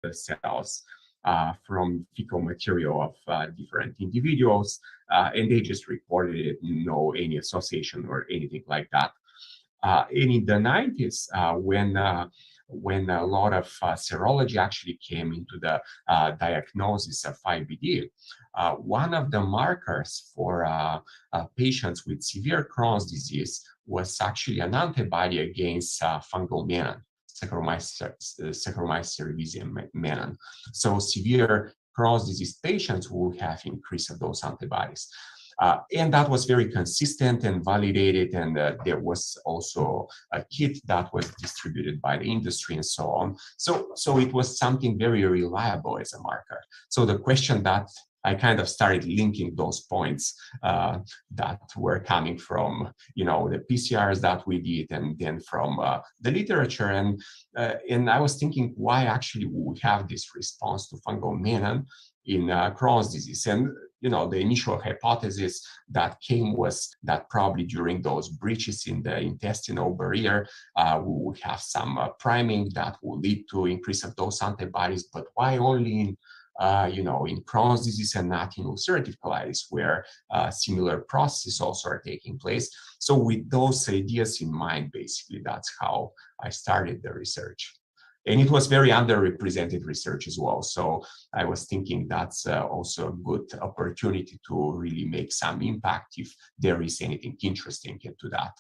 the cells from fecal material of different individuals, and they just reported it, no any association or anything like that. And in the 90s, when a lot of serology actually came into the diagnosis of IBD, one of the markers for patients with severe Crohn's disease was actually an antibody against fungal menon, Saccharomyces cerevisiae menon. So severe Crohn's disease patients will have increase of those antibodies. And that was very consistent and validated, and there was also a kit that was distributed by the industry and so on. So it was something very reliable as a marker. So the question that I kind of started linking those points that were coming from, the PCRs that we did, and then from the literature, and I was thinking, why actually we have this response to fungal menon in Crohn's disease? And the initial hypothesis that came was that probably during those breaches in the intestinal barrier, we would have some priming that will lead to increase of those antibodies. But why only in Crohn's disease and not in ulcerative colitis, where similar processes also are taking place? So with those ideas in mind, basically, that's how I started the research. And it was very underrepresented research as well. So I was thinking that's also a good opportunity to really make some impact if there is anything interesting into that.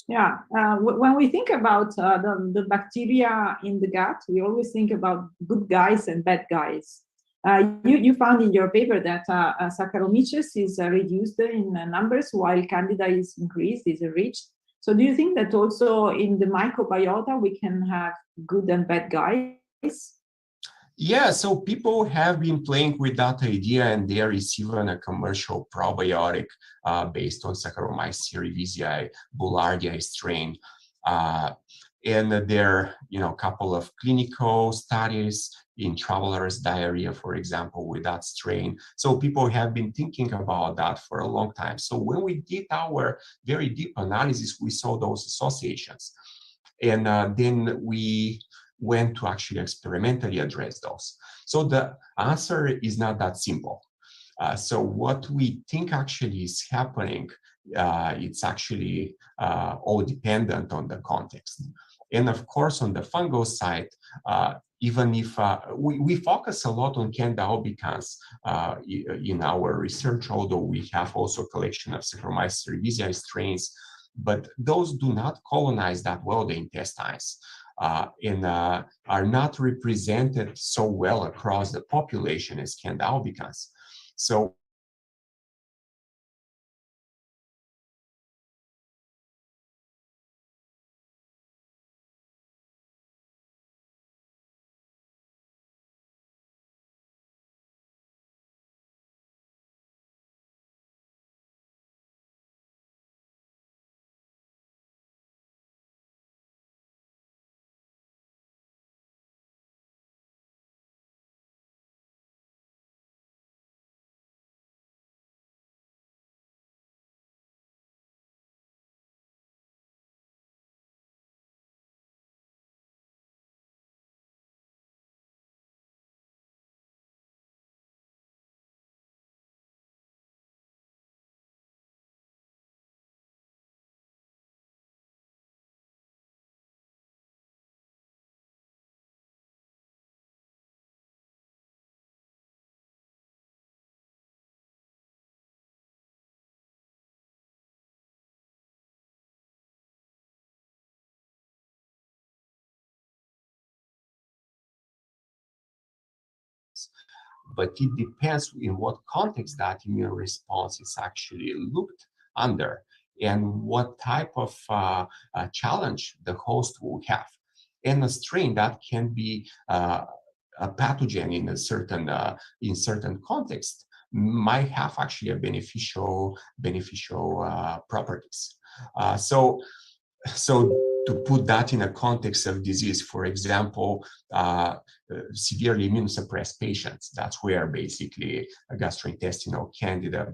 Yeah, when we think about the bacteria in the gut, we always think about good guys and bad guys. You found in your paper that Saccharomyces is reduced in numbers while Candida is increased, is enriched. So do you think that also in the microbiota we can have good and bad guys? Yeah, so people have been playing with that idea, and there is even a commercial probiotic based on Saccharomyces cerevisiae boulardii strain. And there are a couple of clinical studies in travelers' diarrhea, for example, with that strain. So people have been thinking about that for a long time. So when we did our very deep analysis, we saw those associations. And then we went to actually experimentally address those. So the answer is not that simple. So what we think actually is happening, it's actually all dependent on the context. And of course, on the fungal side, even if we focus a lot on Candida albicans in our research, although we have also a collection of Saccharomyces cerevisiae strains, but those do not colonize that well the intestines and are not represented so well across the population as Candida albicans. So but it depends in what context that immune response is actually looked under and what type of challenge the host will have. And a strain that can be a pathogen in a certain context might have actually a beneficial properties. So to put that in a context of disease, for example, severely immunosuppressed patients, that's where basically a gastrointestinal candida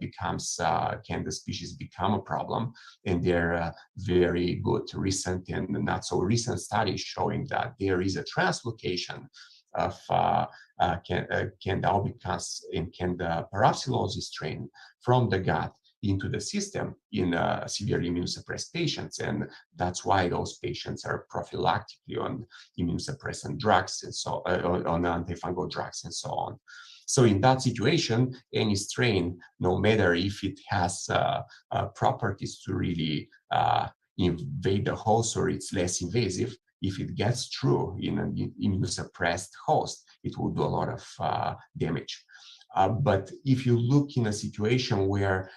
candida species become a problem. And there are very good recent and not so recent studies showing that there is a translocation of Candida albicans and Candida parapsilosis strain from the gut into the system in severely immunosuppressed patients. And that's why those patients are prophylactically on immunosuppressant drugs and so on antifungal drugs and so on. So in that situation, any strain, no matter if it has properties to really invade the host or it's less invasive, if it gets through in an immunosuppressed host, it will do a lot of damage. But if you look in a situation where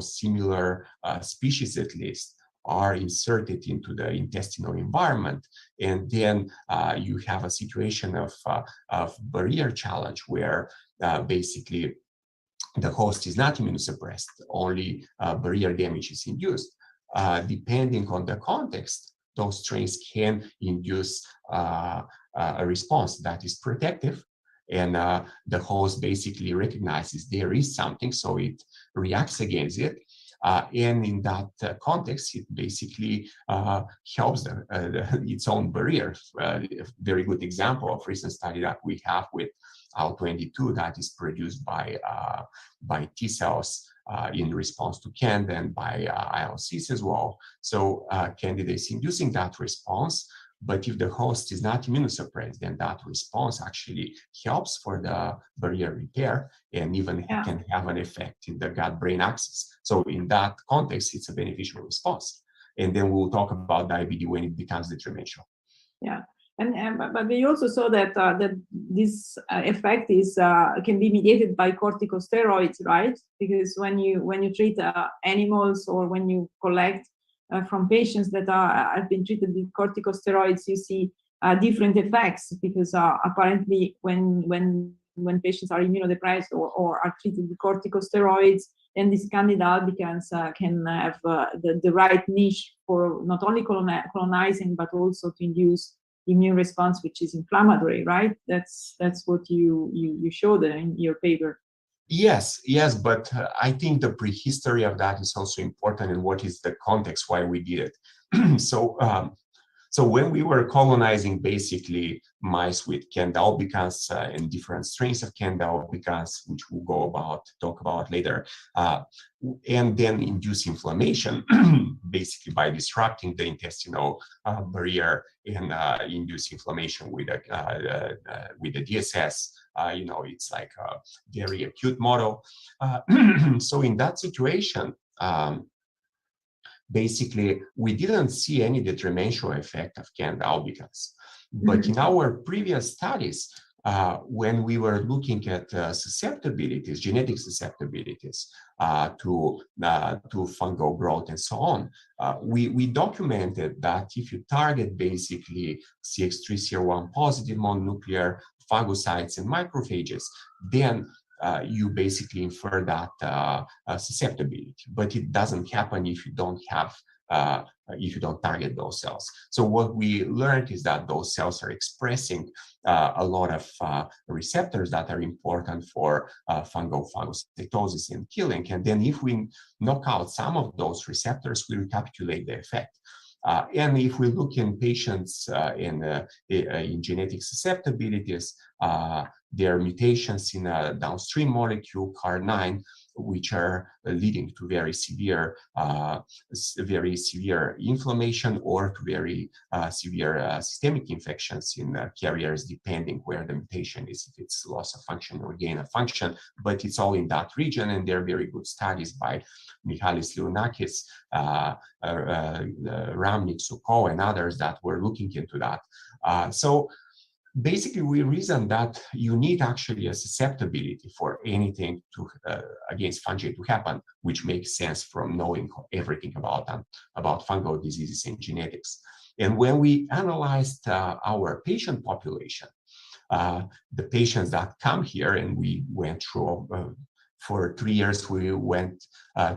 similar species at least are inserted into the intestinal environment, and then you have a situation of barrier challenge where basically the host is not immunosuppressed, only barrier damage is induced. Depending on the context, those strains can induce a response that is protective, and the host basically recognizes there is something, so it reacts against it. And in that context, it basically helps its own barrier. A very good example of recent study that we have with IL-22 that is produced by T cells in response to Candida and by IL-6 as well. So Candida is inducing that response. But if the host is not immunosuppressed, then that response actually helps for the barrier repair and even can have an effect in the gut-brain axis. So in that context, it's a beneficial response. And then we'll talk about IBD when it becomes detrimental. Yeah, but we also saw that this effect can be mediated by corticosteroids, right? Because when you treat animals or when you collect from patients that have been treated with corticosteroids, you see different effects, because apparently when patients are immunodepressed or are treated with corticosteroids, then these Candida albicans can have the right niche for not only colonizing but also to induce immune response, which is inflammatory, right? That's what you showed in your paper. Yes, but I think the prehistory of that is also important, and what is the context why we did it. So when we were colonizing basically mice with Candida albicans and different strains of Candida albicans, which we'll talk about later, and then induce inflammation basically by disrupting the intestinal barrier and induce inflammation with the DSS. It's like a very acute model. So in that situation, basically, we didn't see any detrimental effect of Candida albicans. But in our previous studies, when we were looking at susceptibilities, genetic susceptibilities to fungal growth and so on, we documented that if you target basically CX3CR1 positive mononuclear phagocytes and macrophages, then you basically infer that susceptibility, but it doesn't happen if you don't target those cells. So what we learned is that those cells are expressing a lot of receptors that are important for fungal phagocytosis and killing. And then if we knock out some of those receptors, we recapitulate the effect. And if we look in patients in genetic susceptibilities, there are mutations in a downstream molecule, CAR9, which are leading to very severe inflammation or to very severe systemic infections in carriers, depending where the mutation is, if it's loss of function or gain of function. But it's all in that region, and there are very good studies by Michalis Leonakis, Ramnik, Suko, and others that were looking into that. So basically, we reason that you need actually a susceptibility for anything against fungi to happen, which makes sense from knowing everything about fungal diseases and genetics. And when we analyzed our patient population, the patients that come here, and we went through for 3 years, we went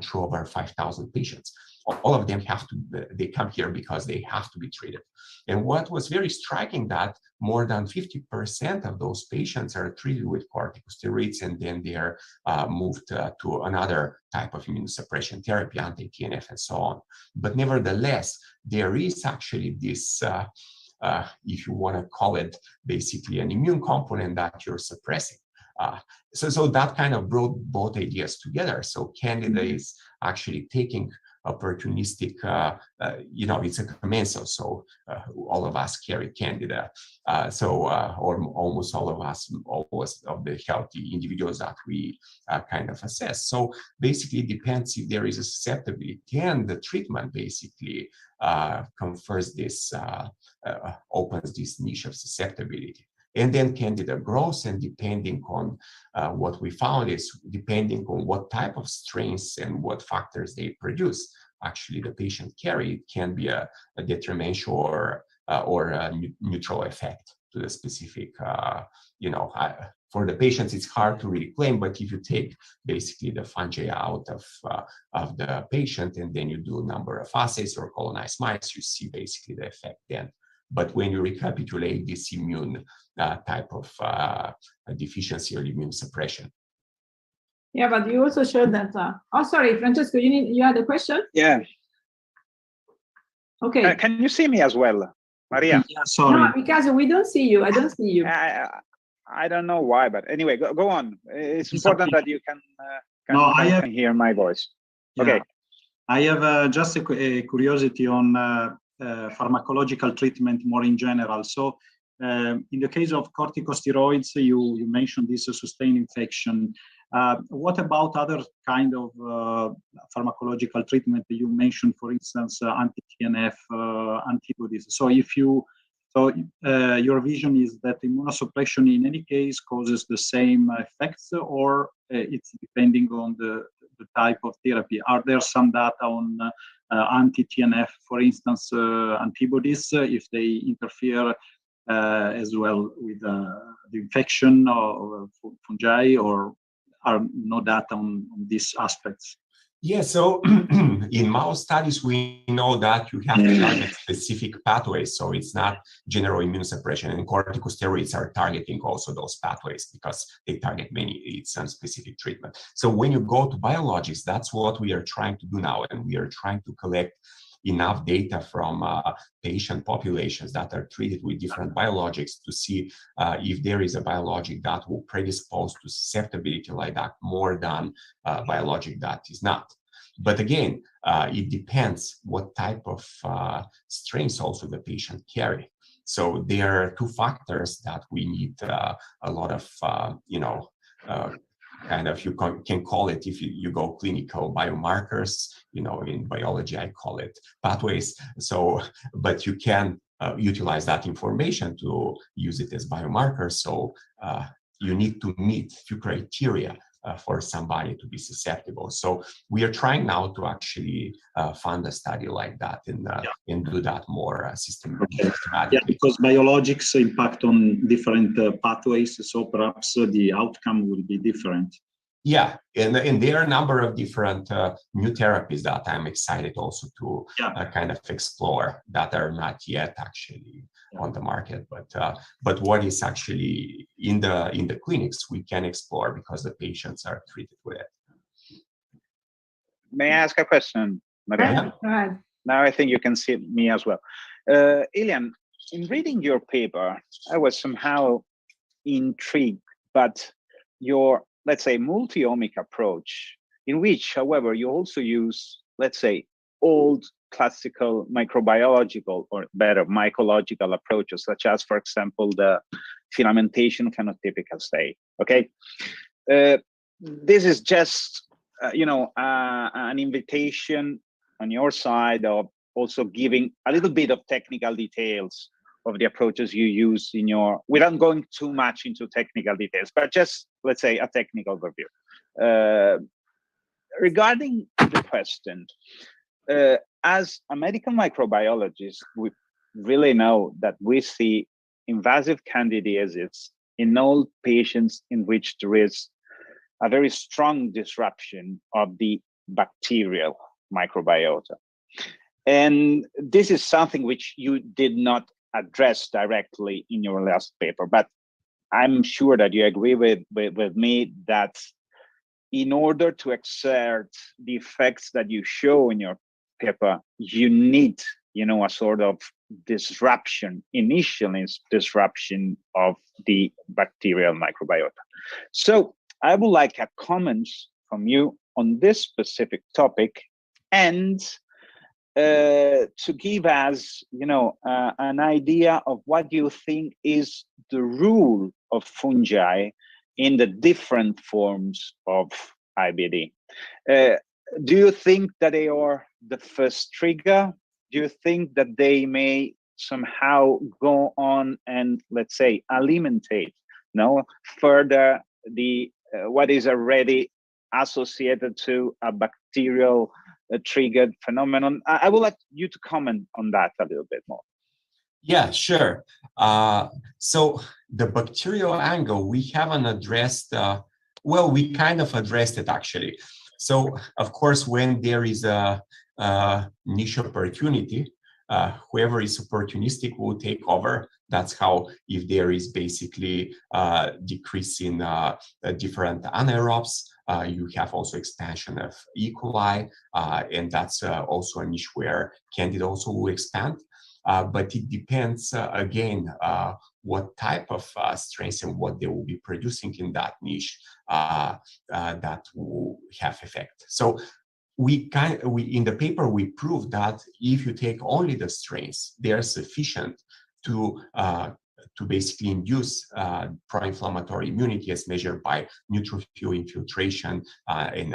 through over 5,000 patients. all of them they come here because they have to be treated. And what was very striking that more than 50% of those patients are treated with corticosteroids, and then they are moved to another type of immunosuppression therapy, anti-TNF and so on. But nevertheless, there is actually this, if you want to call it, basically an immune component that you're suppressing. So that kind of brought both ideas together. So Candida is actually taking opportunistic, it's a commensal, so all of us carry Candida. Or almost all of us, almost of the healthy individuals that we kind of assess. So basically it depends if there is a susceptibility, and the treatment basically confers this, opens this niche of susceptibility. And then Candida grows, and depending on what we found is, depending on what type of strains and what factors they produce, actually the patient carry, it can be a detrimental or a neutral effect to the specific, for the patients, it's hard to really claim, but if you take basically the fungi out of the patient, and then you do a number of assays or colonize mice, you see basically the effect then. But when you recapitulate this immune type of deficiency or immune suppression. Yeah, but you also showed that. Oh, sorry, Francesco, you had a question? Yeah. Okay. Can you see me as well, Maria? Yeah, sorry. No, because we don't see you. I don't see you. I don't know why, but anyway, go on. It's important that you can hear my voice. Yeah. Okay. I have just a curiosity on pharmacological treatment more in general. So in the case of corticosteroids, you mentioned this sustained infection. What about other kind of pharmacological treatment that you mentioned, for instance, anti-TNF antibodies? So your vision is that immunosuppression in any case causes the same effects, or it's depending on the type of therapy? Are there some data on anti-TNF, for instance, antibodies, if they interfere as well with the infection or fungi, or are no data on these aspects? Yeah, so in mouse studies, we know that you have to target specific pathways. So it's not general immunosuppression, and corticosteroids are targeting also those pathways because they target it's some specific treatment. So when you go to biologics, that's what we are trying to do now. And we are trying to collect enough data from patient populations that are treated with different biologics to see if there is a biologic that will predispose to susceptibility like that more than a biologic that is not. But again, it depends what type of strains also the patient carry. So there are two factors that we need a lot of, kind of, you can call it, if you go clinical, biomarkers, in biology, I call it pathways. So, but you can utilize that information to use it as biomarkers. So you need to meet few criteria for somebody to be susceptible. So we are trying now to actually fund a study like that and do that more systematically. Yeah, because biologics impact on different pathways, so perhaps the outcome will be different. Yeah, and there are a number of different new therapies that I'm excited also to kind of explore that are not yet actually on the market, but what is actually in the clinics we can explore because the patients are treated with it. May I ask a question, Maria? Right. Now I think you can see me as well. Ilian, in reading your paper, I was somehow intrigued, but your, let's say, multi-omic approach, in which, however, you also use, let's say, old classical microbiological or better mycological approaches, such as, for example, the filamentation phenotypic assay. Okay, this is just an invitation on your side of also giving a little bit of technical details of the approaches you use in your, without going too much into technical details, but just, let's say, a technical review. Regarding the question, as a medical microbiologist, we really know that we see invasive candidiasis in all patients in which there is a very strong disruption of the bacterial microbiota. And this is something which you did not address directly in your last paper, but I'm sure that you agree with me that in order to exert the effects that you show in your paper, you need, a sort of disruption, initial disruption of the bacterial microbiota. So I would like a comment from you on this specific topic, and to give us, an idea of what you think is the role of fungi in the different forms of IBD. Do you think that they are the first trigger? Do you think that they may somehow go on and, let's say, alimentate, further the what is already associated to a bacterial triggered phenomenon? I would like you to comment on that a little bit more. Yeah, sure. So the bacterial angle, we haven't addressed, well, we kind of addressed it actually. So of course, when there is a niche opportunity, whoever is opportunistic will take over. That's how, if there is basically decrease in different anaerobes, you have also expansion of E. coli, and that's also a niche where Candida also will expand. But it depends, again, what type of strains and what they will be producing in that niche that will have effect. So we in the paper, we proved that if you take only the strains, they are sufficient to basically induce pro-inflammatory immunity as measured by neutrophil infiltration and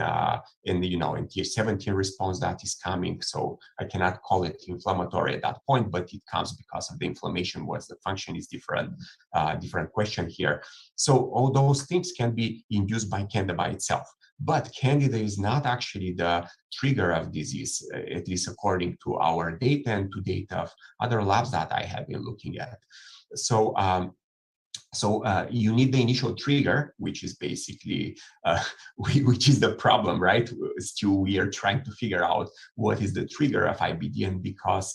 Th17 response that is coming. So I cannot call it inflammatory at that point, but it comes because of the inflammation. What's the function is different question here. So all those things can be induced by Candida by itself. But Candida is not actually the trigger of disease, at least according to our data and to data of other labs that I have been looking at. So you need the initial trigger, which is basically, which is the problem, right? Still, we are trying to figure out what is the trigger of IBD, and because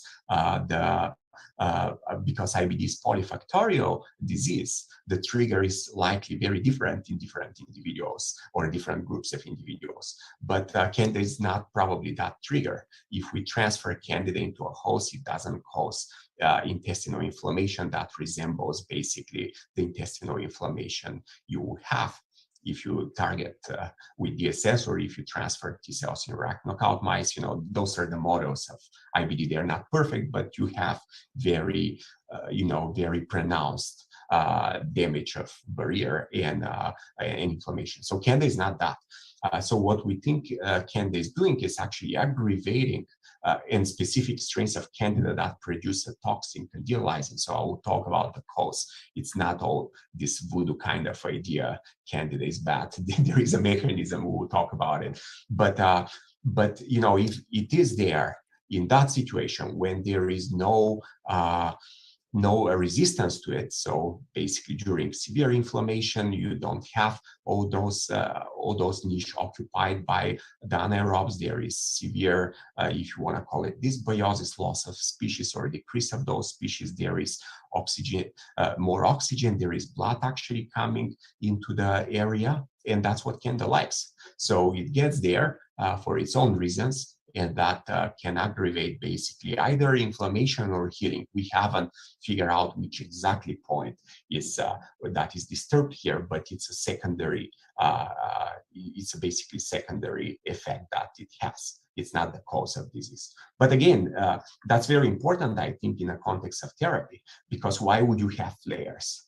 IBD is polyfactorial disease, the trigger is likely very different in different individuals or different groups of individuals. But Candida is not probably that trigger. If we transfer Candida into a host, it doesn't cause intestinal inflammation that resembles basically the intestinal inflammation you have if you target with DSS, or if you transfer T cells in rack knockout mice. Those are the models of IBD. They're not perfect, but you have very, very pronounced damage of barrier and inflammation. So Candida is not that. So what we think Candida is doing is actually aggravating in specific strains of Candida that produce a toxin, candidializing. So I will talk about the cause. It's not all this voodoo kind of idea, Candida is bad. There is a mechanism, we will talk about it. But if it is there in that situation when there is no resistance to it, so basically during severe inflammation, you don't have all those niche occupied by the anaerobes. There is severe, if you want to call it dysbiosis, loss of species or decrease of those species. There is oxygen, more oxygen. There is blood actually coming into the area, and that's what Candida likes. So it gets there for its own reasons, and that can aggravate basically either inflammation or healing. We haven't figured out which exactly point is that is disturbed here, but it's a secondary, it's a basically secondary effect that it has. It's not the cause of disease. But again, that's very important, I think, in a context of therapy, because why would you have flares?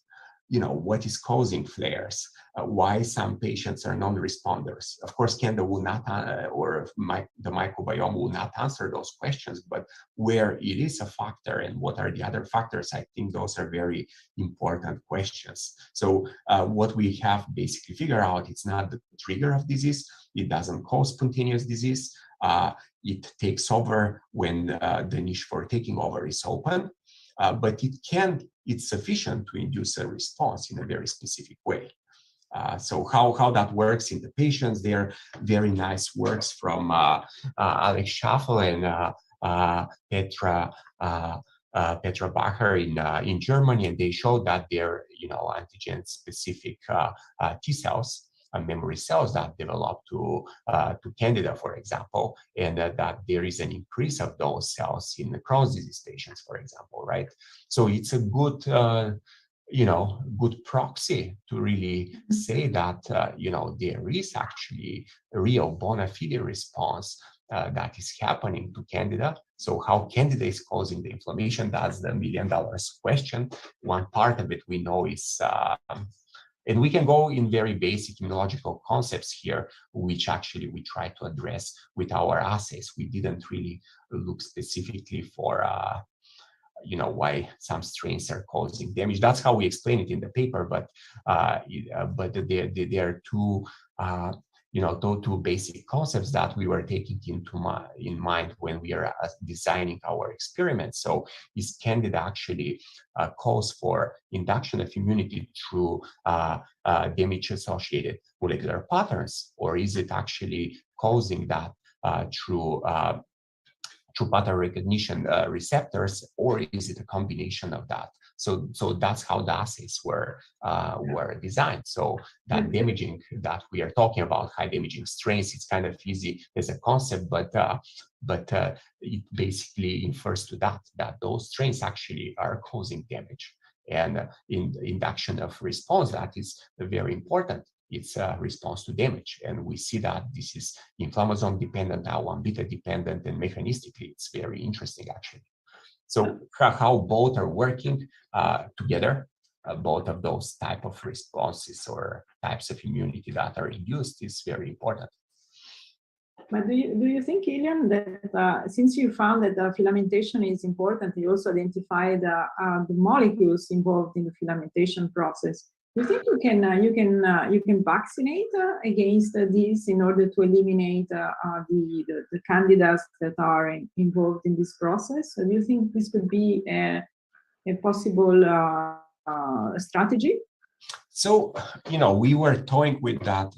What is causing flares? Why some patients are non-responders? Of course, Candida will not, the microbiome will not answer those questions, but where it is a factor and what are the other factors, I think those are very important questions. So what we have basically figured out, it's not the trigger of disease. It doesn't cause spontaneous disease. It takes over when the niche for taking over is open. But it's sufficient to induce a response in a very specific way. So how that works in the patients, there are very nice works from Alex Schaffel and Petra Bacher in Germany, and they showed that they're antigen-specific T cells, memory cells that develop to Candida, for example, and that there is an increase of those cells in the Crohn's disease patients, for example, right? So it's a good good proxy to really say that there is actually a real bona fide response that is happening to Candida. So how Candida is causing the inflammation, that's the $1 million question. One part of it we know is, and we can go in very basic immunological concepts here, which actually we try to address with our assays. We didn't really look specifically for why some strains are causing damage. That's how we explain it in the paper, but there are two two basic concepts that we were taking in mind when we are designing our experiments. So is Candida actually cause for induction of immunity through damage-associated molecular patterns, or is it actually causing that through pattern recognition receptors, or is it a combination of that? So that's how the assays were designed. So that damaging that we are talking about, high damaging strains, it's kind of easy as a concept, but it basically infers to that those strains actually are causing damage. And in induction of response, that is very important. It's a response to damage. And we see that this is inflammasome dependent, L1 beta dependent, and mechanistically, it's very interesting actually. So how both are working together, both of those type of responses or types of immunity that are induced is very important. But do you think, Ilian, that since you found that the filamentation is important, you also identified the molecules involved in the filamentation process? Do you think you can vaccinate against this in order to eliminate the candidas that are involved in this process? So do you think this could be a possible strategy? So we were toying with that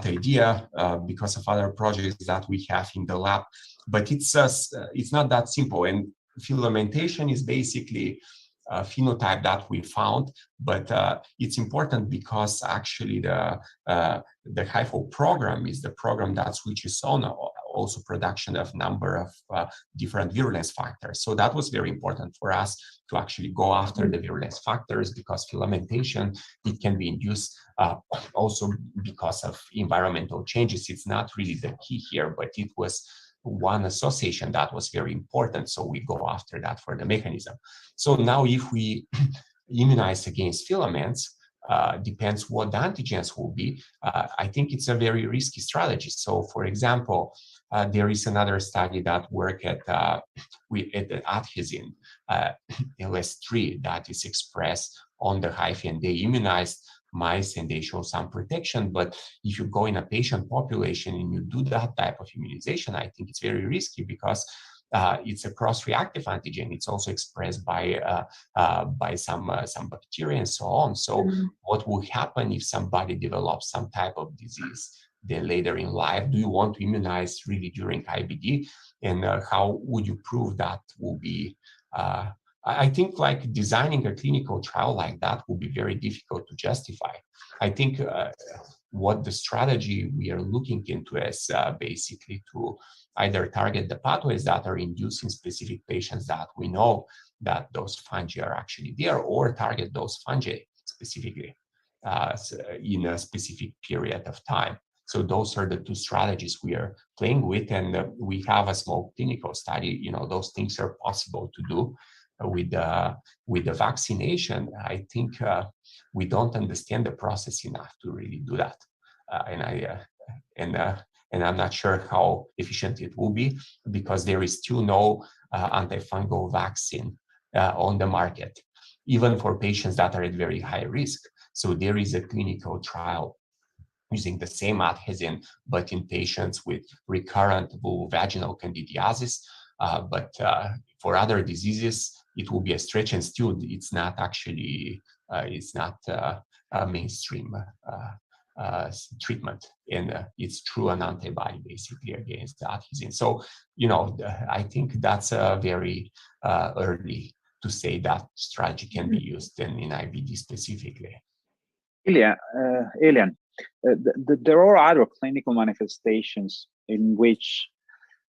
idea because of other projects that we have in the lab, but it's not that simple. And filamentation is basically a phenotype that we found, but it's important because actually the HIFO program is the program that switches on also production of number of different virulence factors. So that was very important for us to actually go after the virulence factors, because filamentation, it can be induced also because of environmental changes. It's not really the key here, but it was one association that was very important. So we go after that for the mechanism. So now if we immunize against filaments, depends what the antigens will be. I think it's a very risky strategy. So for example, there is another study that work at the adhesin LS3 that is expressed on the hyphae, and they immunized mice and they show some protection. But if you go in a patient population and you do that type of immunization, I think it's very risky because it's a cross-reactive antigen. It's also expressed by some bacteria and so on. So what will happen if somebody develops some type of disease then later in life? Do you want to immunize really during IBD? And how would you prove that will be I think like designing a clinical trial like that will be very difficult to justify. I think what the strategy we are looking into is basically to either target the pathways that are inducing specific patients that we know that those fungi are actually there, or target those fungi specifically in a specific period of time. So those are the two strategies we are playing with, and we have a small clinical study. Those things are possible to do. With the vaccination, I think we don't understand the process enough to really do that, and I'm not sure how efficient it will be, because there is still no antifungal vaccine on the market, even for patients that are at very high risk. So there is a clinical trial using the same adhesin, but in patients with recurrent vulvovaginal candidiasis. But for other diseases, it will be a stretch, and still it's not actually a mainstream treatment, and it's through an antibody basically against the adhesin. So, you know, I think that's very early to say that strategy can be used in IBD specifically. Elian, there are other clinical manifestations in which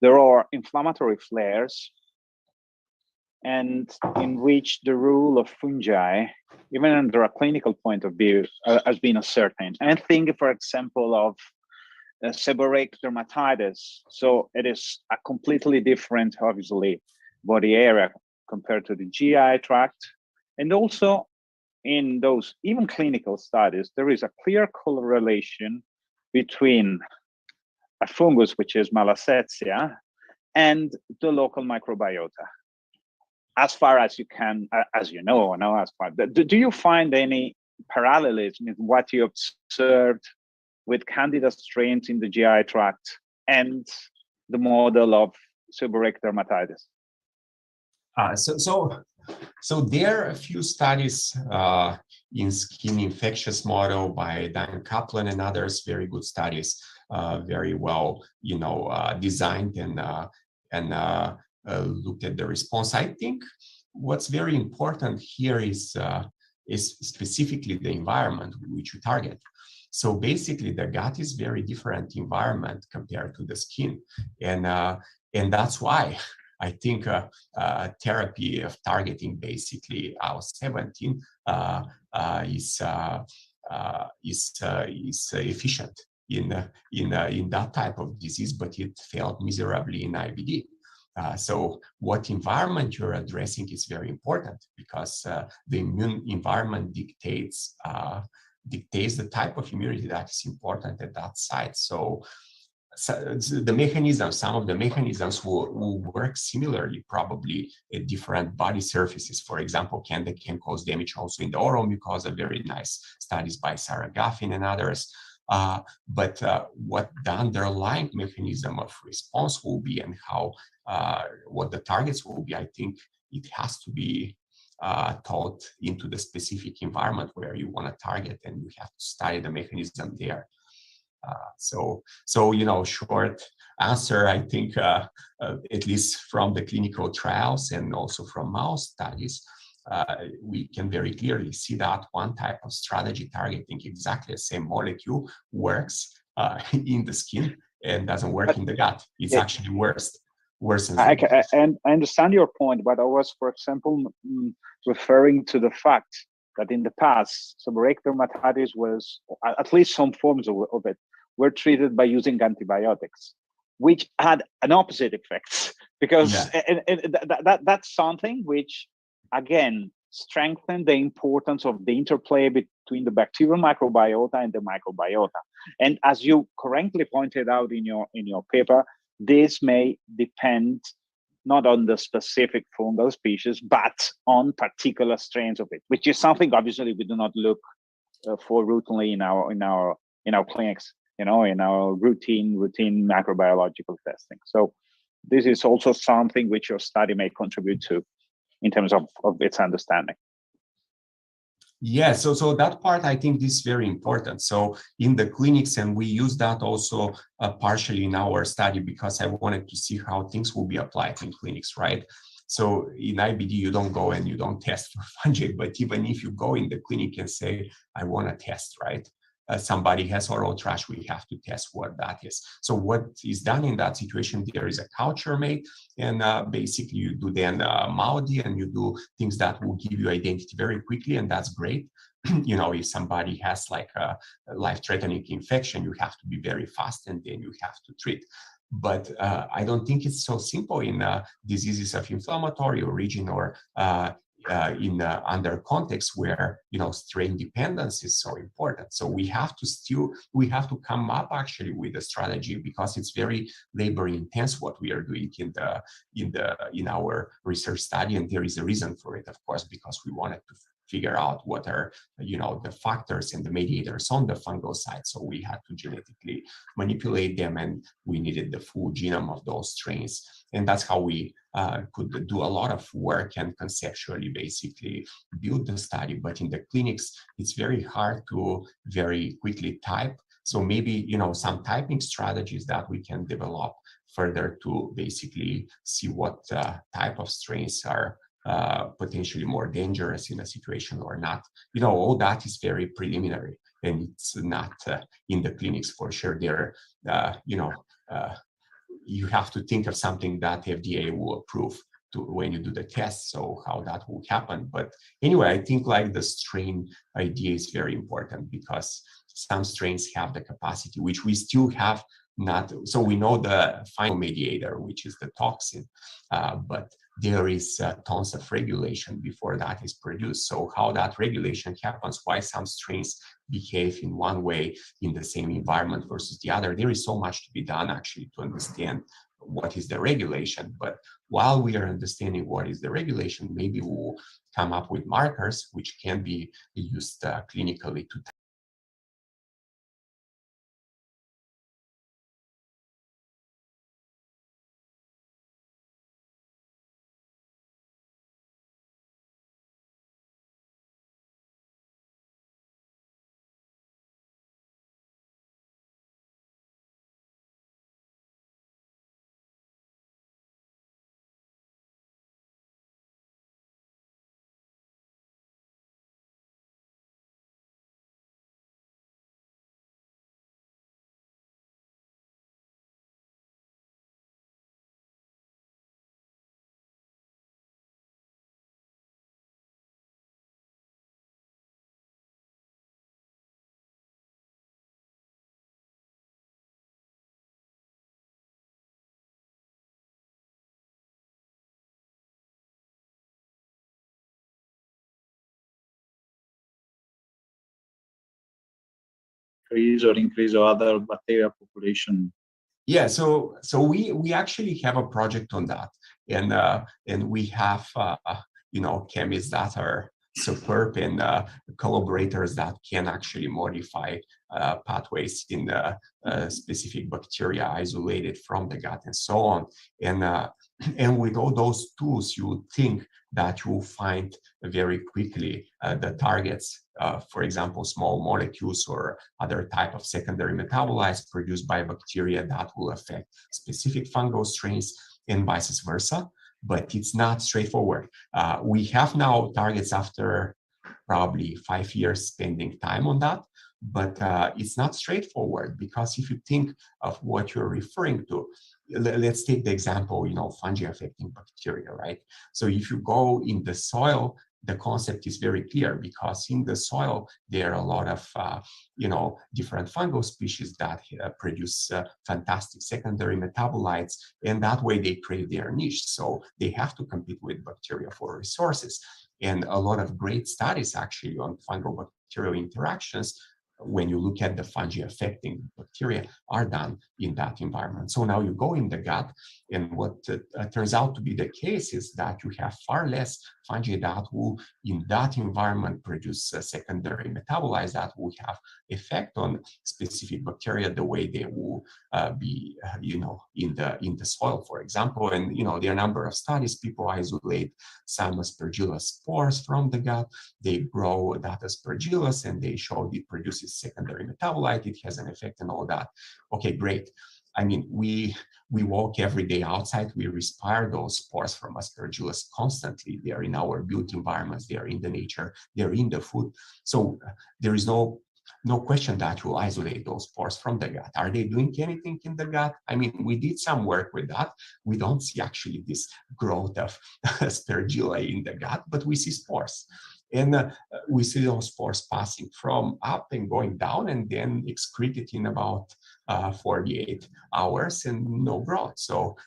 there are inflammatory flares and in which the role of fungi, even under a clinical point of view, has been ascertained. And think, for example, of seborrheic dermatitis. So it is a completely different, obviously, body area compared to the GI tract. And also in those even clinical studies, there is a clear correlation between a fungus, which is Malassezia, and the local microbiota. As far as you can, as you know, as far, do you find any parallelism in what you observed with Candida strains in the GI tract and the model of seborrheic dermatitis? So there are a few studies in skin infectious model by Dan Kaplan and others, very good studies, very well, you know, designed and looked at the response. I think what's very important here is specifically the environment which you target. So basically, the gut is very different environment compared to the skin, and that's why I think therapy of targeting basically IL-17 is efficient in that type of disease, but it failed miserably in IBD. So what environment you're addressing is very important, because the immune environment dictates the type of immunity that is important at that site. So the mechanism, some of the mechanisms will work similarly, probably at different body surfaces. For example, can cause damage also in the oral mucosa. Very nice studies by Sarah Gaffin and others. But what the underlying mechanism of response will be and how what the targets will be, I think it has to be taught into the specific environment where you want to target, and you have to study the mechanism there. So you know, short answer, I think at least from the clinical trials and also from mouse studies, we can very clearly see that one type of strategy targeting exactly the same molecule works in the skin and doesn't work in the gut. It's actually worse. I understand your point, but I was, for example, referring to the fact that in the past, seborrheic dermatitis was, at least some forms of it, were treated by using antibiotics, which had an opposite effect, because that's something which, again, strengthened the importance of the interplay between the bacterial microbiota and the microbiota. And as you correctly pointed out in your paper, this may depend not on the specific fungal species, but on particular strains of it, which is something obviously we do not look for routinely in our clinics, you know, in our routine microbiological testing. So this is also something which your study may contribute to in terms of its understanding. Yeah, so that part, I think, is very important. So in the clinics, and we use that also partially in our study, because I wanted to see how things will be applied in clinics, right? So in IBD, you don't go and you don't test for fungi, but even if you go in the clinic and say, I want to test, right? Somebody has oral trash, we have to test what that is. So what is done in that situation, there is a culture made, and basically you do then MAUDI, and you do things that will give you identity very quickly, and that's great. You know, if somebody has like a life-threatening infection, you have to be very fast, and then you have to treat. But I don't think it's so simple in diseases of inflammatory origin, or in under context where, you know, strain dependence is so important. So we have to come up actually with a strategy, because it's very labor intense what we are doing in our research study, and there is a reason for it, of course, because we wanted figure out what are, the factors and the mediators on the fungal side. So we had to genetically manipulate them, and we needed the full genome of those strains. And that's how we could do a lot of work and conceptually basically build the study. But in the clinics, it's very hard to very quickly type. So maybe, some typing strategies that we can develop further to basically see what type of strains are potentially more dangerous in a situation or not. All that is very preliminary, and it's not in the clinics for sure. There, you have to think of something that FDA will approve to when you do the test, so how that will happen. But anyway, I think like the strain idea is very important, because some strains have the capacity, which we still have not. So we know the final mediator, which is the toxin, but there is tons of regulation before that is produced. So how that regulation happens, why some strains behave in one way in the same environment versus the other, there is so much to be done actually to understand what is the regulation. But while we are understanding what is the regulation, maybe we'll come up with markers which can be used clinically to increase or other bacteria population? Yeah, so we actually have a project on that, and we have chemists that are superb, and collaborators that can actually modify pathways in specific bacteria isolated from the gut and so on. And with all those tools, you would think that you will find very quickly the targets, for example, small molecules or other type of secondary metabolites produced by bacteria that will affect specific fungal strains, and vice versa. But it's not straightforward. We have now targets after probably 5 years spending time on that, but it's not straightforward, because if you think of what you're referring to, let's take the example, fungi affecting bacteria, right? So if you go in the soil, the concept is very clear, because in the soil there are a lot of different fungal species that produce fantastic secondary metabolites, and that way they create their niche. So they have to compete with bacteria for resources. And a lot of great studies actually on fungal bacterial interactions, when you look at the fungi affecting bacteria, are done in that environment. So now you go in the gut, and what turns out to be the case is that you have far less fungi that will, in that environment, produce secondary metabolites that will have effect on specific bacteria the way they will be, in the soil, for example. And there are a number of studies. People isolate some aspergillus spores from the gut. They grow that aspergillus, and they show it produces secondary metabolite. It has an effect and all that. Okay, great. I mean, we walk every day outside. We respire those spores from aspergillus constantly. They are in our built environments. They are in the nature. They are in the food. So there is no question that you isolate those spores from the gut. Are they doing anything in the gut? I mean, we did some work with that. We don't see actually this growth of aspergilla in the gut, but we see spores. And we see those spores passing from up and going down, and then excreted in about 48 hours, and no growth. So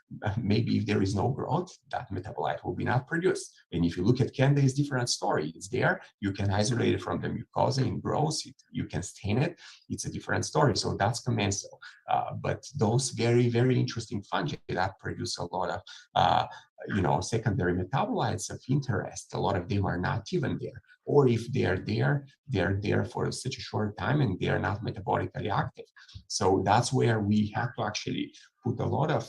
maybe if there is no growth, that metabolite will be not produced. And if you look at Candida, it's a different story. It's there. You can isolate it from the mucosa. It grows. You can stain it. It's a different story. So that's commensal. But those very, very interesting fungi that produce a lot of secondary metabolites of interest, a lot of them are not even there. or if they're there for such a short time and they are not metabolically active. So that's where we have to actually put a lot of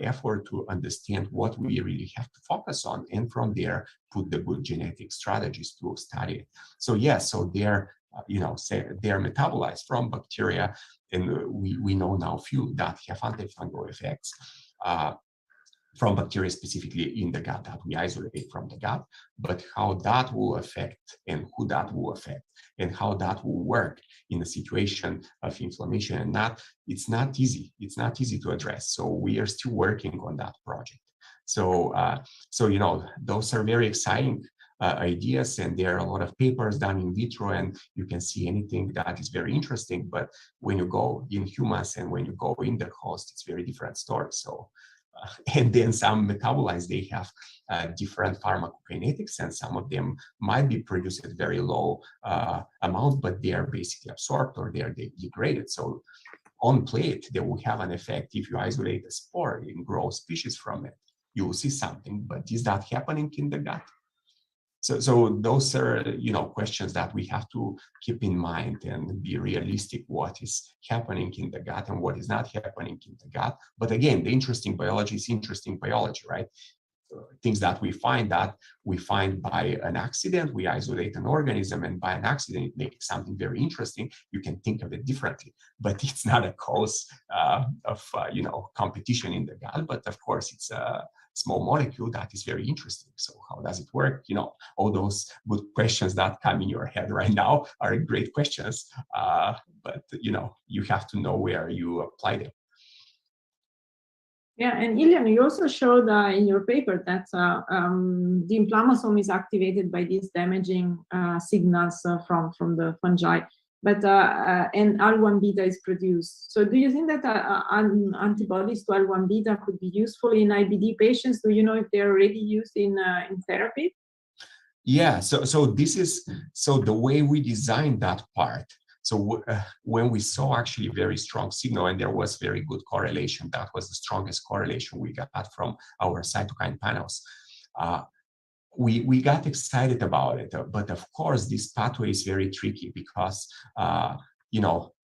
effort to understand what we really have to focus on, and from there put the good genetic strategies to study it. So yes, so they're they're metabolized from bacteria, and we know now few that have antifungal effects from bacteria specifically in the gut that we isolate from the gut, but how that will affect and who that will affect and how that will work in a situation of inflammation and not, it's not easy. It's not easy to address. So we are still working on that project. So, those are very exciting ideas, and there are a lot of papers done in vitro, and you can see anything that is very interesting. But when you go in humans and when you go in the host, it's very different story. So, and then some metabolites, they have different pharmacokinetics, and some of them might be produced at very low amount, but they are basically absorbed or they are degraded. So on plate, they will have an effect. If you isolate a spore and grow species from it, you will see something, but is that happening in the gut? So those are, questions that we have to keep in mind and be realistic what is happening in the gut and what is not happening in the gut. But again, the interesting biology is interesting biology, right? Things that we find by an accident, we isolate an organism, and by an accident, it makes something very interesting. You can think of it differently, but it's not a cause of competition in the gut. But of course, it's a small molecule that is very interesting. So how does it work? All those good questions that come in your head right now are great questions, but you have to know where you apply them. Yeah, and Ilian, you also showed in your paper that the inflammasome is activated by these damaging signals from the fungi, but and IL-1 beta is produced. So do you think that antibodies to IL-1 beta could be useful in IBD patients? Do you know if they're already used in therapy? Yeah, so the way we designed that part. So when we saw actually very strong signal, and there was very good correlation, that was the strongest correlation we got from our cytokine panels. We got excited about it, but of course this pathway is very tricky because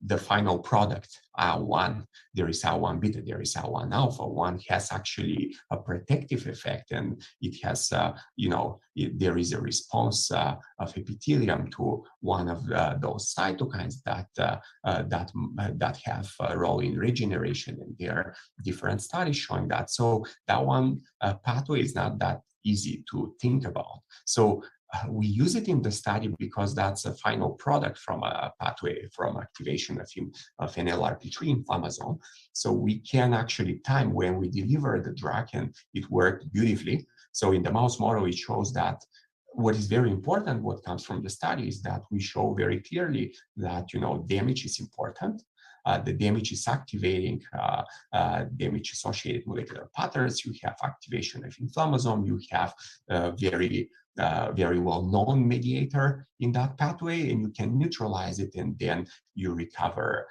the final product, IL-1, there is IL-1 beta, there is IL-1 alpha. One has actually a protective effect, and it has, there is a response of epithelium to one of those cytokines that have a role in regeneration, and there are different studies showing that. So that one pathway is not that easy to think about. So we use it in the study because that's a final product from a pathway from activation of an NLRP3 inflammasome. So we can actually time when we deliver the drug, and it worked beautifully. So in the mouse model, it shows that what is very important, what comes from the study, is that we show very clearly that damage is important. The damage is activating damage-associated molecular patterns. You have activation of inflammasome. You have very well-known mediator in that pathway, and you can neutralize it, and then you recover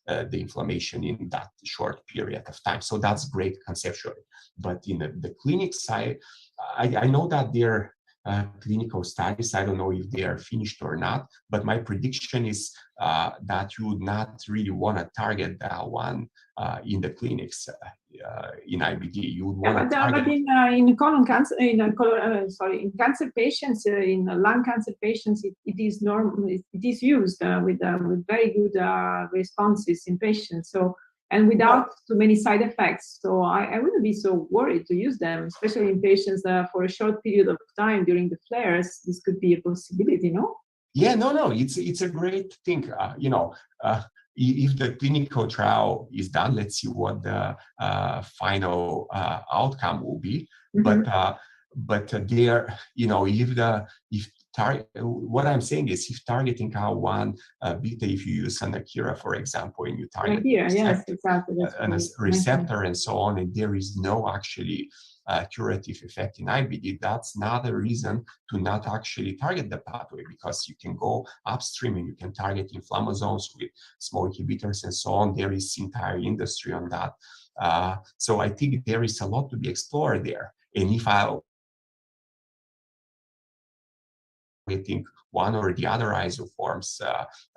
the inflammation in that short period of time. So that's great conceptually. But in the clinic side, I know that there are clinical studies. I don't know if they are finished or not, but my prediction is that you would not really want to target that one in the clinics in IBD. You would want to target. But in colon cancer, in cancer patients, in lung cancer patients, it is normal. It is used with very good responses in patients. So, and without too many side effects. So I wouldn't be so worried to use them, especially in patients for a short period of time during the flares. This could be a possibility, no? Yeah, no, it's a great thing. If the clinical trial is done, let's see what the final outcome will be. Mm-hmm. But there, what I'm saying is, if targeting IL-1 beta, if you use an Akira, for example, and you target a receptor and so on, and there is no actually curative effect in IBD, that's not a reason to not actually target the pathway, because you can go upstream and you can target inflammasomes with small inhibitors and so on. There is entire industry on that. So I think there is a lot to be explored there. And if targeting one or the other isoforms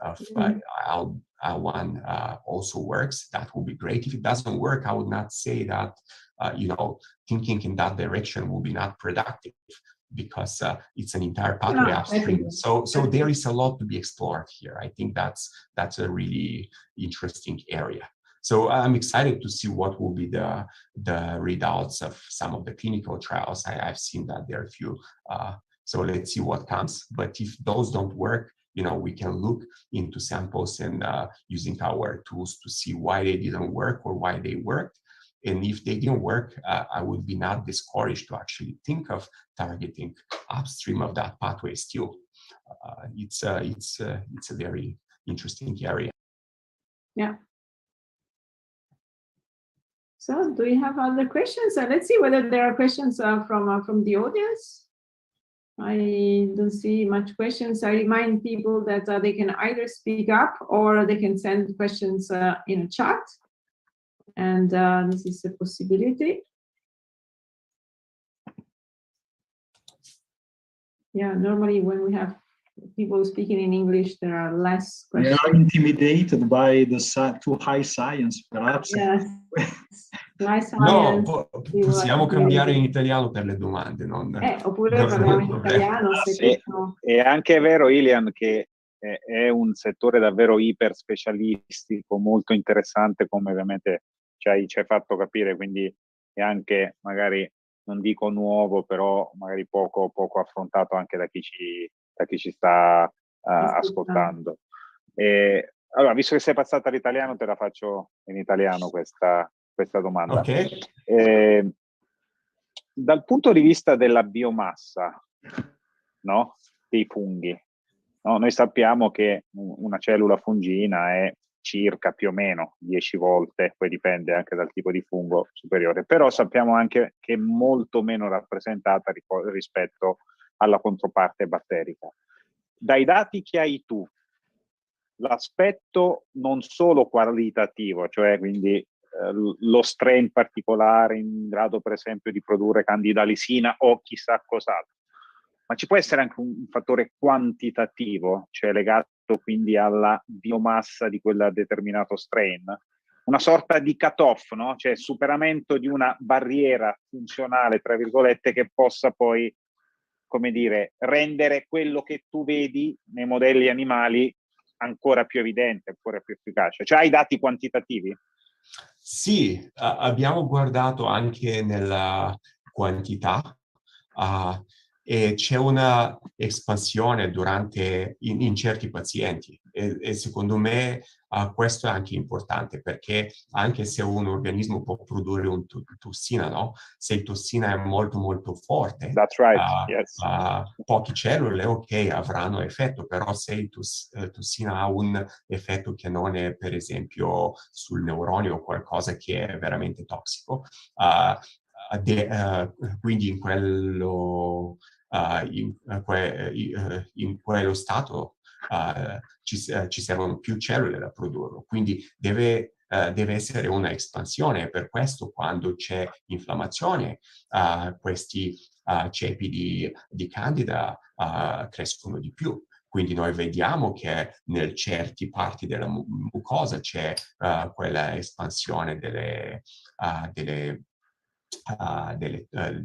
of IL-1 also works. That would be great. If it doesn't work, I would not say that, thinking in that direction will be not productive, because it's an entire pathway upstream. So there is a lot to be explored here. I think that's a really interesting area. So I'm excited to see what will be the readouts of some of the clinical trials. I've seen that there are a few. So let's see what comes. But if those don't work, we can look into samples and using our tools to see why they didn't work or why they worked. And if they didn't work, I would be not discouraged to actually think of targeting upstream of that pathway still. It's a very interesting area. Yeah. So do you have other questions? Let's see whether there are questions from the audience. I don't see much questions. I remind people that they can either speak up or they can send questions in a chat. And this is a possibility. Yeah, normally when we have people speaking in English, there are less questions. They are intimidated by the too high science, perhaps. Yes. No, possiamo cambiare in italiano per le domande, oppure parliamo in italiano. È anche vero, Ilian, che è un settore davvero iper specialistico, molto interessante, come ovviamente ci hai fatto capire, quindi è anche, magari, non dico nuovo, però magari poco affrontato anche da chi ci sta ascoltando. Allora, visto che sei passata all'italiano, te la faccio in italiano questa domanda. Okay. Dal punto di vista della biomassa, no? Dei funghi, no? Noi sappiamo che una cellula fungina è circa più o meno 10 volte, poi dipende anche dal tipo di fungo, superiore, però sappiamo anche che è molto meno rappresentata rispetto alla controparte batterica. Dai dati che hai tu, l'aspetto non solo qualitativo, cioè quindi lo strain particolare in grado per esempio di produrre candida lisina o chissà cos'altro, ma ci può essere anche un fattore quantitativo, cioè legato quindi alla biomassa di quel determinato strain, una sorta di cut-off, no? Cioè superamento di una barriera funzionale, tra virgolette, che possa poi, come dire, rendere quello che tu vedi nei modelli animali ancora più evidente, ancora più efficace. Cioè hai dati quantitativi? Sì, abbiamo guardato anche nella quantità e c'è una espansione in certi pazienti e secondo me questo è anche importante, perché anche se un organismo può produrre un tossina, no? Se il tossina è molto molto forte, That's right. Yes. poche cellule avranno effetto, però se il tossina ha un effetto che non è per esempio sul neurone o qualcosa che è veramente tossico, quindi in quello stato ci servono più cellule da produrlo, quindi deve essere una espansione. Per questo quando c'è inflammazione questi cepi di candida crescono di più. Quindi noi vediamo che in certi parti della mucosa c'è quella espansione delle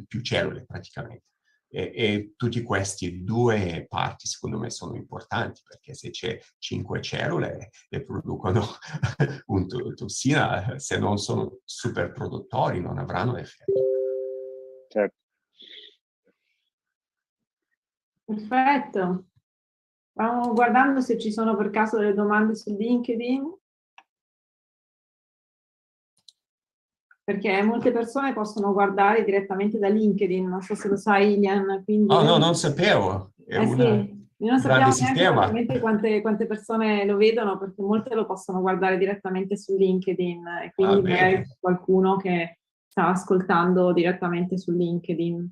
più cellule praticamente. E tutti questi due parti secondo me sono importanti, perché se c'è 5 cellule e producono un tossina, se non sono super produttori non avranno effetto. Certo. Perfetto. Stiamo guardando se ci sono per caso delle domande su LinkedIn. Perché molte persone possono guardare direttamente da LinkedIn, non so se lo sai, Ilian. Quindi no, non sapevo. È sì, non grande sappiamo sistema. neanche quante persone lo vedono, perché molte lo possono guardare direttamente su LinkedIn, e quindi magari c'è qualcuno che sta ascoltando direttamente su LinkedIn.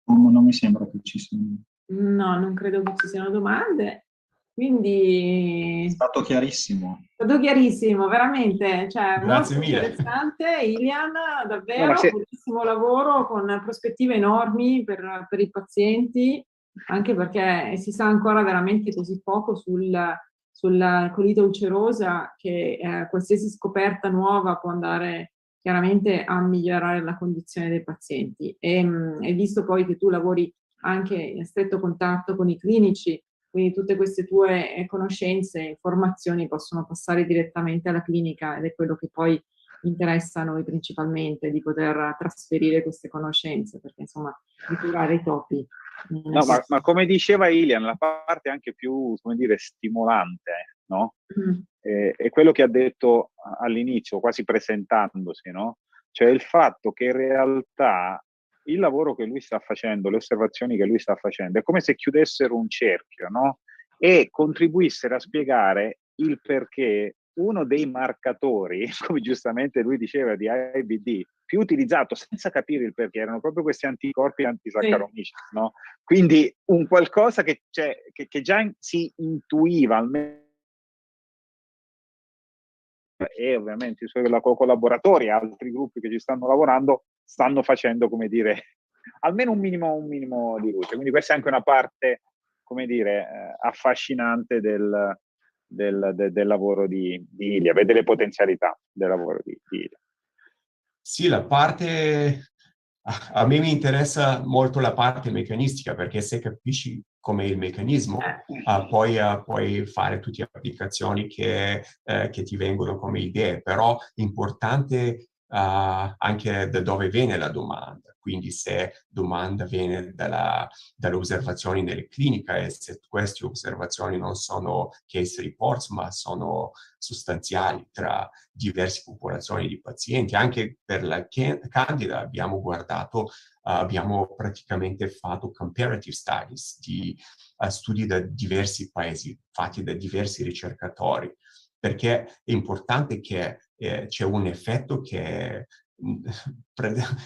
Non mi sembra che ci siano. No, non credo che ci siano domande. Quindi È stato chiarissimo. È stato chiarissimo, veramente, cioè Grazie molto mille. interessante, Ilian, davvero, bellissimo lavoro con prospettive enormi per i pazienti. anche perché si sa ancora veramente così poco sulla colite ulcerosa che qualsiasi scoperta nuova può andare chiaramente a migliorare la condizione dei pazienti. E visto poi che tu lavori anche in stretto contatto con i clinici, quindi tutte queste tue conoscenze e informazioni possono passare direttamente alla clinica, ed è quello che poi interessa a noi principalmente, di poter trasferire queste conoscenze, perché insomma di curare i topi. No, ma come diceva Ilian, la parte anche più, come dire, stimolante, no? È quello che ha detto all'inizio, quasi presentandosi, no? Cioè il fatto che in realtà il lavoro che lui sta facendo, le osservazioni che lui sta facendo, è come se chiudessero un cerchio, no? E contribuissero a spiegare il perché uno dei marcatori, come giustamente lui diceva, di IBD, più utilizzato senza capire il perché, erano proprio questi anticorpi antisaccaromicidi, no? Quindi un qualcosa che già si intuiva, almeno, e ovviamente i suoi collaboratori, altri gruppi che ci stanno lavorando, stanno facendo, come dire, almeno un minimo di luce. Quindi questa è anche una parte, come dire, affascinante del lavoro di Ilia, vede le potenzialità del lavoro di Ilia. Sì, la parte... A me mi interessa molto la parte meccanistica, perché se capisci com'è il meccanismo, puoi fare tutte le applicazioni che ti vengono come idee, però è importante anche da dove viene la domanda. Quindi se domanda viene dalle osservazioni nelle cliniche, e se queste osservazioni non sono case reports, ma sono sostanziali tra diverse popolazioni di pazienti. Anche per la Candida abbiamo praticamente fatto comparative studies, di studi da diversi paesi, fatti da diversi ricercatori, perché è importante che c'è un effetto che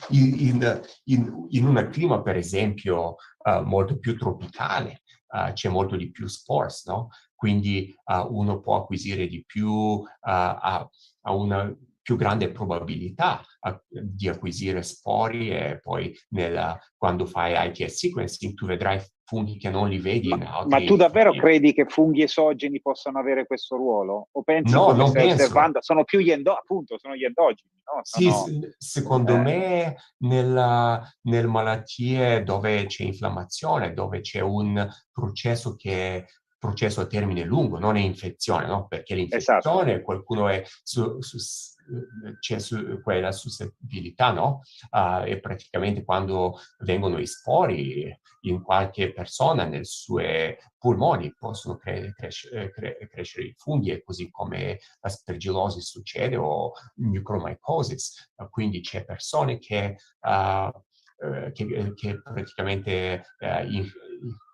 in un clima, per esempio, molto più tropicale, c'è molto di più spores, no? Quindi uno può acquisire di più, ha una più grande probabilità di acquisire spori, e poi quando fai ITS sequencing tu vedrai funghi che non li vedi in altri... Ma tu davvero credi che funghi esogeni possano avere questo ruolo? O pensi, no, come non stai penso. osservando, sono più gli endogeni, no? Sì, secondo me nelle malattie dove c'è inflammazione, dove c'è un processo a termine lungo, non è infezione, no? Perché l'infezione, esatto. qualcuno c'è quella suscettibilità, no? E praticamente quando vengono i spori in qualche persona, nei suoi polmoni possono crescere i funghi, e così come l'aspergillosi succede, o mucormycosis. Quindi c'è persone che praticamente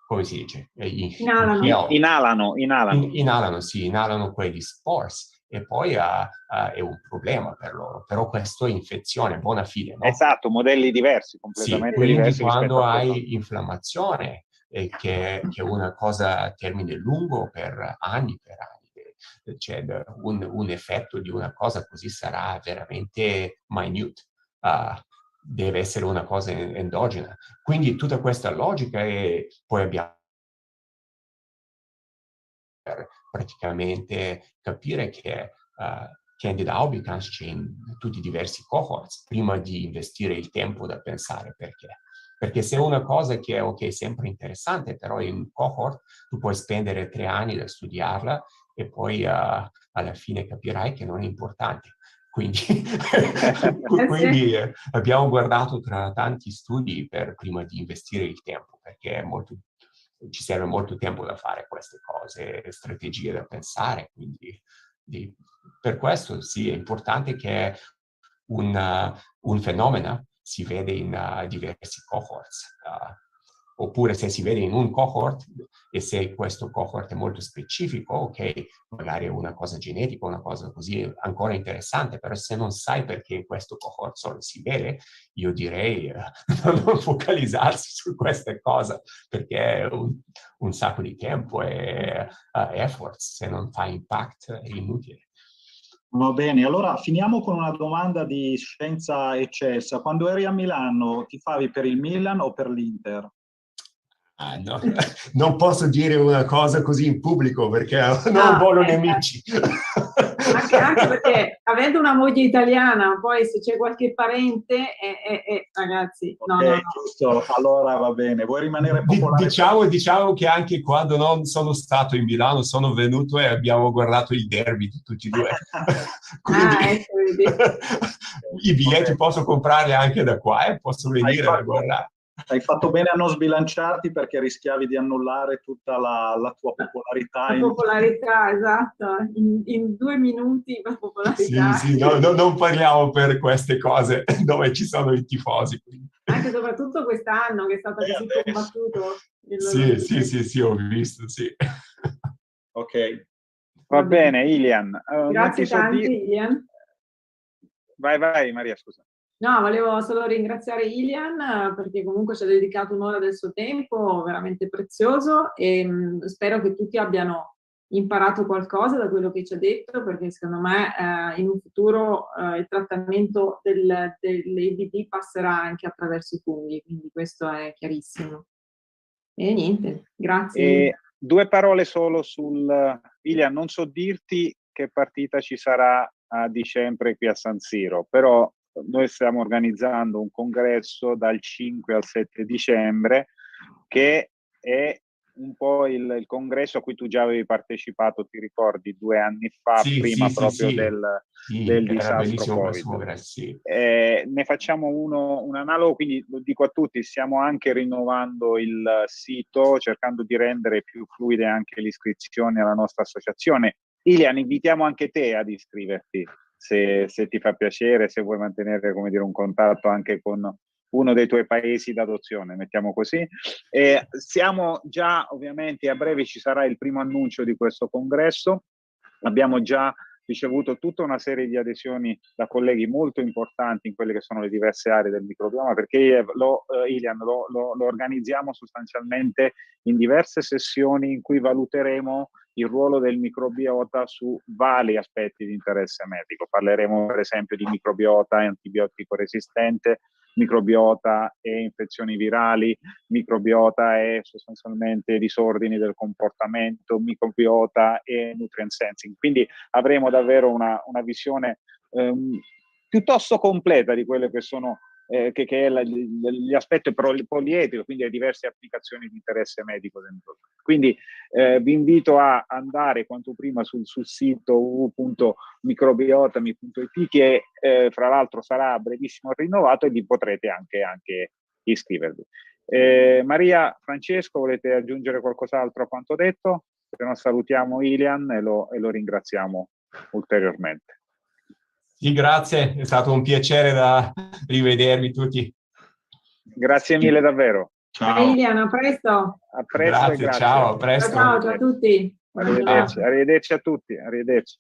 come si dice? Inalano. Inalano quegli spores, e poi è un problema per loro. Però questo è infezione, buona fide, no? Esatto, modelli diversi, Sì, completamente quindi diversi rispetto quando a quello. hai inflammazione, che è una cosa a termine lungo per anni, c'è un effetto di una cosa così sarà veramente minute. Deve essere una cosa endogena. Quindi tutta questa logica, e poi abbiamo per praticamente capire che Candida albicans c'è in tutti i diversi cohorts, prima di investire il tempo da pensare perché. Perché se è una cosa che è sempre interessante, però in un cohort tu puoi spendere 3 anni da studiarla, e poi alla fine capirai che non è importante. Quindi abbiamo guardato tra tanti studi prima di investire il tempo, perché ci serve molto tempo da fare queste cose, strategie da pensare. Quindi per questo sì, è importante che un fenomeno si vede in diversi cohorts. Oppure se si vede in un cohort, e se questo cohort è molto specifico, ok, magari è una cosa genetica, una cosa così ancora interessante, però se non sai perché in questo cohort solo si vede, io direi non focalizzarsi su queste cose, perché è un sacco di tempo e effort. Se non fa impact è inutile. Va bene, allora finiamo con una domanda di scienza eccelsa. Quando eri a Milano, ti favi per il Milan o per l'Inter? Ah, no. Non posso dire una cosa così in pubblico perché non voglio nemici. Anche perché avendo una moglie italiana, poi se c'è qualche parente, ragazzi, no, Ok, no, no. giusto, allora va bene. Vuoi rimanere popolare? Diciamo che anche quando non sono stato in Milano sono venuto e abbiamo guardato il derby tutti e due. Quindi Ecco, vedi. i biglietti posso comprarli anche da qua e posso venire a guardare. Hai fatto bene a non sbilanciarti perché rischiavi di annullare tutta la tua popolarità. La popolarità, esatto, in 2 minuti la popolarità. Sì, no, non parliamo per queste cose dove ci sono i tifosi. Anche soprattutto quest'anno che è stato così combattuto. Sì, ho visto, sì. Ok. Va bene, Ilian. Grazie tante, Ilian. Vai, Maria, scusa. No, volevo solo ringraziare Ilian perché comunque ci ha dedicato un'ora del suo tempo veramente prezioso e spero che tutti abbiano imparato qualcosa da quello che ci ha detto, perché secondo me in un futuro il trattamento dell'EBD passerà anche attraverso i funghi, quindi questo è chiarissimo. E niente, grazie. 2 parole solo sul Ilian, non so dirti che partita ci sarà a dicembre qui a San Siro, però noi stiamo organizzando un congresso dal 5 al 7 dicembre che è un po' il congresso a cui tu già avevi partecipato, ti ricordi, 2 anni fa, prima proprio del disastro Covid. Ne facciamo un analogo, quindi lo dico a tutti, stiamo anche rinnovando il sito, cercando di rendere più fluide anche l'iscrizione alla nostra associazione. Ilian, invitiamo anche te ad iscriverti, se ti fa piacere, se vuoi mantenere, come dire, un contatto anche con uno dei tuoi paesi d'adozione, mettiamo così. Siamo già, ovviamente, a breve ci sarà il primo annuncio di questo congresso. Abbiamo già ricevuto tutta una serie di adesioni da colleghi molto importanti in quelle che sono le diverse aree del microbioma, perché Ilian, lo organizziamo sostanzialmente in diverse sessioni in cui valuteremo il ruolo del microbiota su vari aspetti di interesse medico. Parleremo per esempio di microbiota antibiotico resistente, microbiota e infezioni virali, microbiota e sostanzialmente disordini del comportamento, microbiota e nutrient sensing. Quindi avremo davvero una visione piuttosto completa di quelle che sono che è gli aspetti polietico, quindi le diverse applicazioni di interesse medico. Quindi vi invito a andare quanto prima sul sito www.microbiotami.it che fra l'altro sarà brevissimo rinnovato e vi potrete anche iscrivervi. Maria, Francesco, volete aggiungere qualcos'altro a quanto detto? Se no salutiamo Ilian e lo ringraziamo ulteriormente. Sì, grazie, è stato un piacere da rivedervi tutti. Grazie mille davvero. Ciao Ilian, a presto. A presto. Grazie, ciao, a presto. Ciao a tutti. Arrivederci a tutti, arrivederci.